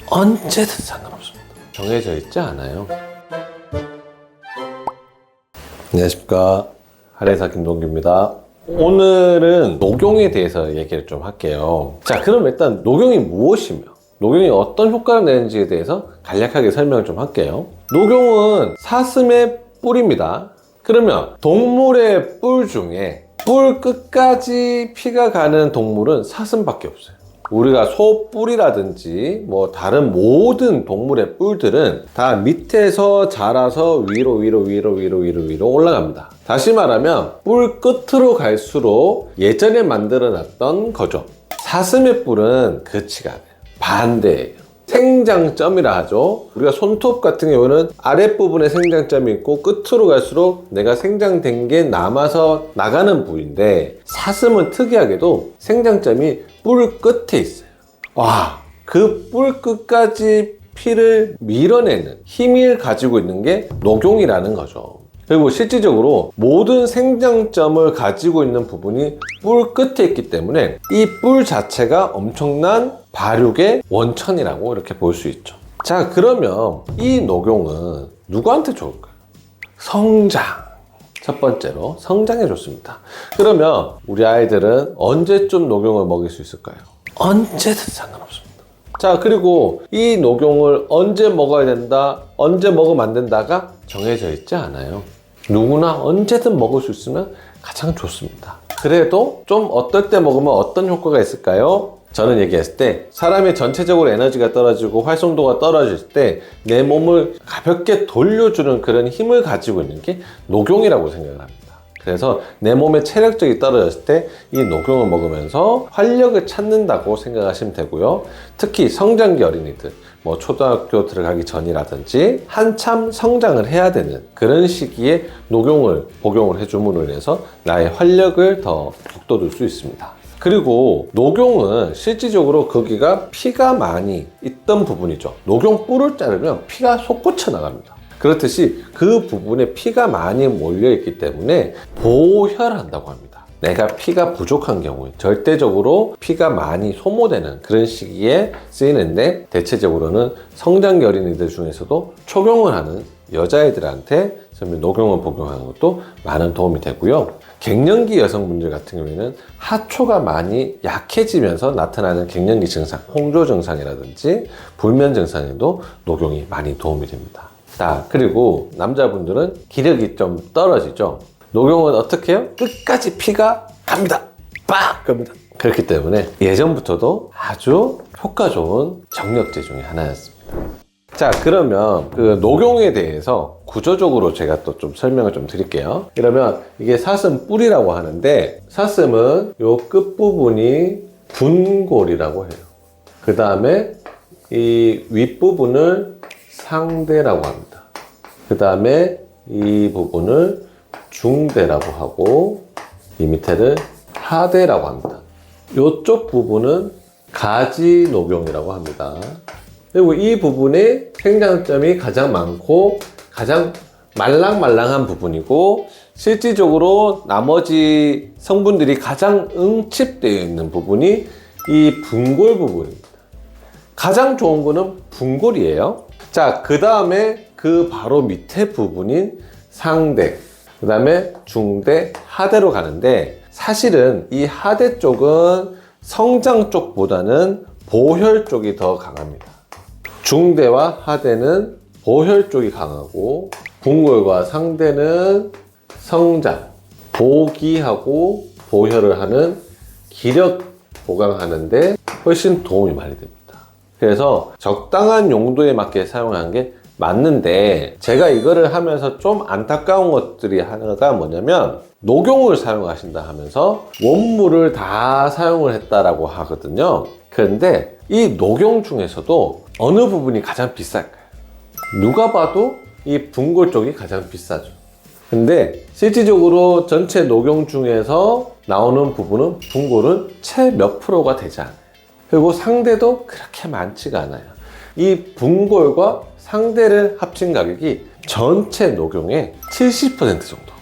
언제든 상관없습니다. 정해져 있지 않아요. 안녕하십니까, 한의사 김동규입니다. 오늘은 녹용에 대해서 얘기를 좀 할게요. 자, 그럼 일단 녹용이 무엇이며 녹용이 어떤 효과를 내는지에 대해서 간략하게 설명을 좀 할게요. 녹용은 사슴의 뿔입니다. 그러면 동물의 뿔 중에 뿔 끝까지 피가 가는 동물은 사슴밖에 없어요. 우리가 소 뿔이라든지 뭐 다른 모든 동물의 뿔들은 다 밑에서 자라서 위로 올라갑니다. 다시 말하면 뿔 끝으로 갈수록 예전에 만들어 놨던 거죠. 사슴의 뿔은 그렇지가 않아요. 반대예요. 생장점이라 하죠. 우리가 손톱 같은 경우는 아랫부분에 생장점이 있고 끝으로 갈수록 내가 생장된 게 남아서 나가는 부위인데, 사슴은 특이하게도 생장점이 뿔 끝에 있어요. 와, 그 뿔 끝까지 피를 밀어내는 힘을 가지고 있는 게 녹용이라는 거죠. 그리고 실질적으로 모든 생장점을 가지고 있는 부분이 뿔 끝에 있기 때문에 이 뿔 자체가 엄청난 발육의 원천이라고 이렇게 볼 수 있죠. 자, 그러면 이 녹용은 누구한테 좋을까요? 성장. 첫 번째로 성장에 좋습니다. 그러면 우리 아이들은 언제쯤 녹용을 먹일 수 있을까요? 언제든 상관없습니다. 자, 그리고 이 녹용을 언제 먹어야 된다, 언제 먹으면 안 된다가 정해져 있지 않아요. 누구나 언제든 먹을 수 있으면 가장 좋습니다. 그래도 좀 어떨 때 먹으면 어떤 효과가 있을까요? 저는 얘기했을 때 사람의 전체적으로 에너지가 떨어지고 활성도가 떨어질 때 내 몸을 가볍게 돌려주는 그런 힘을 가지고 있는 게 녹용이라고 생각을 합니다. 그래서 내 몸의 체력적이 떨어졌을 때 이 녹용을 먹으면서 활력을 찾는다고 생각하시면 되고요. 특히 성장기 어린이들, 뭐 초등학교 들어가기 전이라든지 한참 성장을 해야 되는 그런 시기에 녹용을 복용을 해줌으로 인해서 나의 활력을 더 북돋을 수 있습니다. 그리고 녹용은 실질적으로 거기가 피가 많이 있던 부분이죠. 녹용 뿔을 자르면 피가 솟구쳐 나갑니다. 그렇듯이 그 부분에 피가 많이 몰려있기 때문에 보혈한다고 합니다. 내가 피가 부족한 경우에 절대적으로 피가 많이 소모되는 그런 시기에 쓰이는데, 대체적으로는 성장기 어린이들 중에서도 초경을 하는 여자애들한테 녹용을 복용하는 것도 많은 도움이 되고요. 갱년기 여성분들 같은 경우에는 하초가 많이 약해지면서 나타나는 갱년기 증상, 홍조 증상이라든지 불면 증상에도 녹용이 많이 도움이 됩니다. 자, 그리고 남자분들은 기력이 좀 떨어지죠. 녹용은 어떻게 해요? 끝까지 피가 갑니다. 빡! 갑니다. 그렇기 때문에 예전부터도 아주 효과 좋은 정력제 중에 하나였습니다. 자, 그러면 그 녹용에 대해서 구조적으로 제가 또 좀 설명을 좀 드릴게요. 그러면 이게 사슴 뿔이라고 하는데, 사슴은 요 끝부분이 분골이라고 해요. 그 다음에 이 윗부분을 상대라고 합니다. 그 다음에 이 부분을 중대라고 하고, 이 밑에를 하대라고 합니다. 이쪽 부분은 가지녹용이라고 합니다. 그리고 이 부분에 생장점이 가장 많고 가장 말랑말랑한 부분이고, 실질적으로 나머지 성분들이 가장 응집되어 있는 부분이 이 분골 부분입니다. 가장 좋은 거는 분골이에요. 자, 그 다음에 그 바로 밑에 부분인 상대, 그 다음에 중대, 하대로 가는데, 사실은 이 하대 쪽은 성장 쪽보다는 보혈 쪽이 더 강합니다. 중대와 하대는 보혈 쪽이 강하고, 분골과 상대는 성장, 보기하고 보혈을 하는 기력 보강하는데 훨씬 도움이 많이 됩니다. 그래서 적당한 용도에 맞게 사용하는 게 맞는데, 제가 이거를 하면서 좀 안타까운 것들이 하나가 뭐냐면, 녹용을 사용하신다 하면서 원물을 다 사용을 했다라고 하거든요. 그런데 이 녹용 중에서도 어느 부분이 가장 비쌀까요? 누가 봐도 이 분골 쪽이 가장 비싸죠. 근데 실질적으로 전체 녹용 중에서 나오는 부분은 분골은 채 몇 프로가 되지 않아요. 그리고 상대도 그렇게 많지가 않아요. 이 분골과 상대를 합친 가격이 전체 녹용의 70% 정도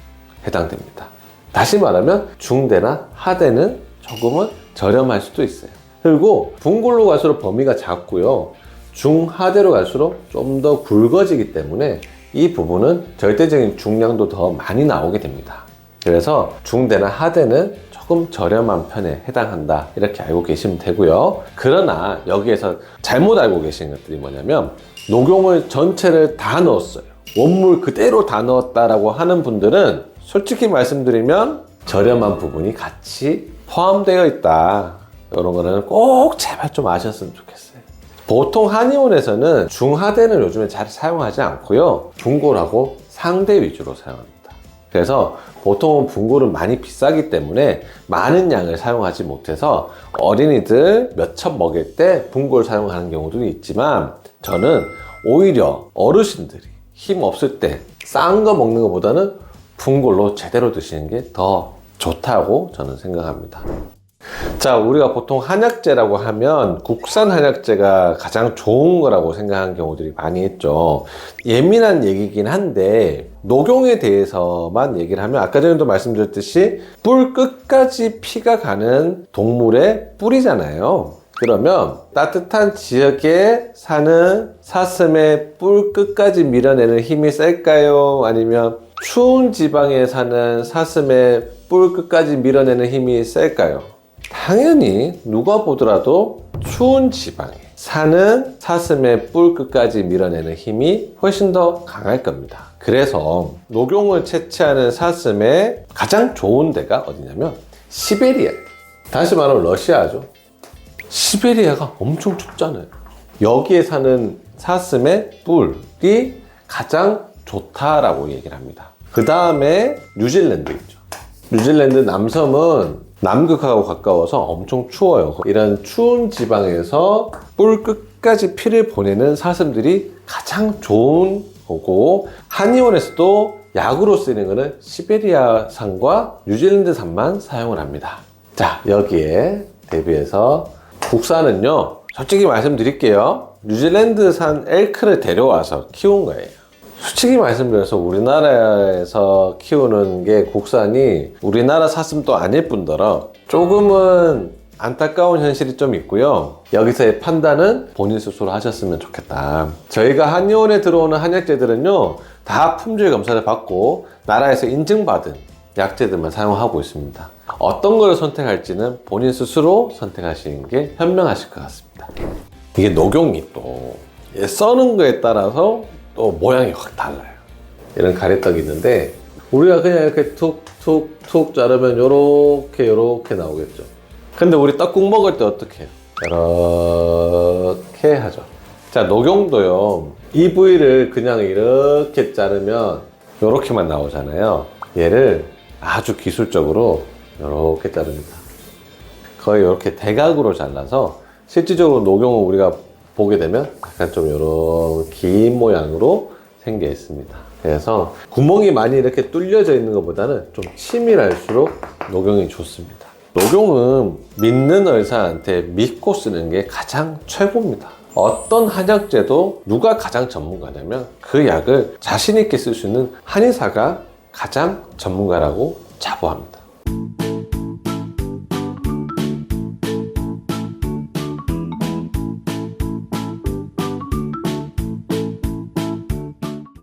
해당됩니다. 다시 말하면 중대나 하대는 조금은 저렴할 수도 있어요. 그리고 분골로 갈수록 범위가 작고요. 중하대로 갈수록 좀 더 굵어지기 때문에 이 부분은 절대적인 중량도 더 많이 나오게 됩니다. 그래서 중대나 하대는 조금 저렴한 편에 해당한다, 이렇게 알고 계시면 되고요. 그러나 여기에서 잘못 알고 계시는 것들이 뭐냐면, 녹용을 전체를 다 넣었어요, 원물 그대로 다 넣었다라고 하는 분들은 솔직히 말씀드리면 저렴한 부분이 같이 포함되어 있다, 이런 거는 꼭 제발 좀 아셨으면 좋겠어요. 보통 한의원에서는 중하대는 요즘에 잘 사용하지 않고요, 분골하고 상대 위주로 사용합니다. 그래서 보통은 분골은 많이 비싸기 때문에 많은 양을 사용하지 못해서 어린이들 몇 첩 먹일 때 분골 사용하는 경우도 있지만, 저는 오히려 어르신들이 힘 없을 때 싼 거 먹는 것보다는 분골로 제대로 드시는 게 더 좋다고 저는 생각합니다. 자, 우리가 보통 한약재라고 하면 국산 한약재가 가장 좋은 거라고 생각하는 경우들이 많이 있죠. 예민한 얘기긴 한데, 녹용에 대해서만 얘기를 하면 아까 전에도 말씀드렸듯이 뿔 끝까지 피가 가는 동물의 뿔이잖아요. 그러면 따뜻한 지역에 사는 사슴의 뿔 끝까지 밀어내는 힘이 셀까요? 아니면 추운 지방에 사는 사슴의 뿔 끝까지 밀어내는 힘이 셀까요? 당연히 누가 보더라도 추운 지방에 사는 사슴의 뿔 끝까지 밀어내는 힘이 훨씬 더 강할 겁니다. 그래서 녹용을 채취하는 사슴의 가장 좋은 데가 어디냐면 시베리아. 다시 말하면 러시아죠. 시베리아가 엄청 춥잖아요. 여기에 사는 사슴의 뿔이 가장 좋다라고 얘기를 합니다. 그 다음에 뉴질랜드 있죠. 뉴질랜드 남섬은 남극하고 가까워서 엄청 추워요. 이런 추운 지방에서 뿔 끝까지 피를 보내는 사슴들이 가장 좋은 거고, 한의원에서도 약으로 쓰이는 것은 시베리아산과 뉴질랜드산만 사용을 합니다. 자, 여기에 대비해서 국산은요, 솔직히 말씀드릴게요, 뉴질랜드산 엘크를 데려와서 키운 거예요. 솔직히 말씀드려서 우리나라에서 키우는 게 국산이 우리나라 사슴도 아닐 뿐더러 조금은 안타까운 현실이 좀 있고요. 여기서의 판단은 본인 스스로 하셨으면 좋겠다. 저희가 한의원에 들어오는 한약재들은요, 다 품질 검사를 받고 나라에서 인증받은 약재들만 사용하고 있습니다. 어떤 걸 선택할지는 본인 스스로 선택하시는 게 현명하실 것 같습니다. 이게 녹용이 또 써는 거에 따라서 또 모양이 확 달라요. 이런 가래떡이 있는데 우리가 그냥 이렇게 툭툭툭 자르면 요렇게 나오겠죠. 근데 우리 떡국 먹을 때 어떻게 해요? 이렇게 하죠. 자, 녹용도요, 이 부위를 그냥 이렇게 자르면 요렇게만 나오잖아요. 얘를 아주 기술적으로 요렇게 자릅니다. 거의 이렇게 대각으로 잘라서 실질적으로 녹용을 우리가 보게 되면 약간 좀 이런 긴 모양으로 생겨 있습니다. 그래서 구멍이 많이 이렇게 뚫려져 있는 것보다는 좀 치밀할수록 녹용이 좋습니다. 녹용은 믿는 의사한테 믿고 쓰는 게 가장 최고입니다. 어떤 한약재도 누가 가장 전문가냐면 그 약을 자신 있게 쓸 수 있는 한의사가 가장 전문가라고 자부합니다.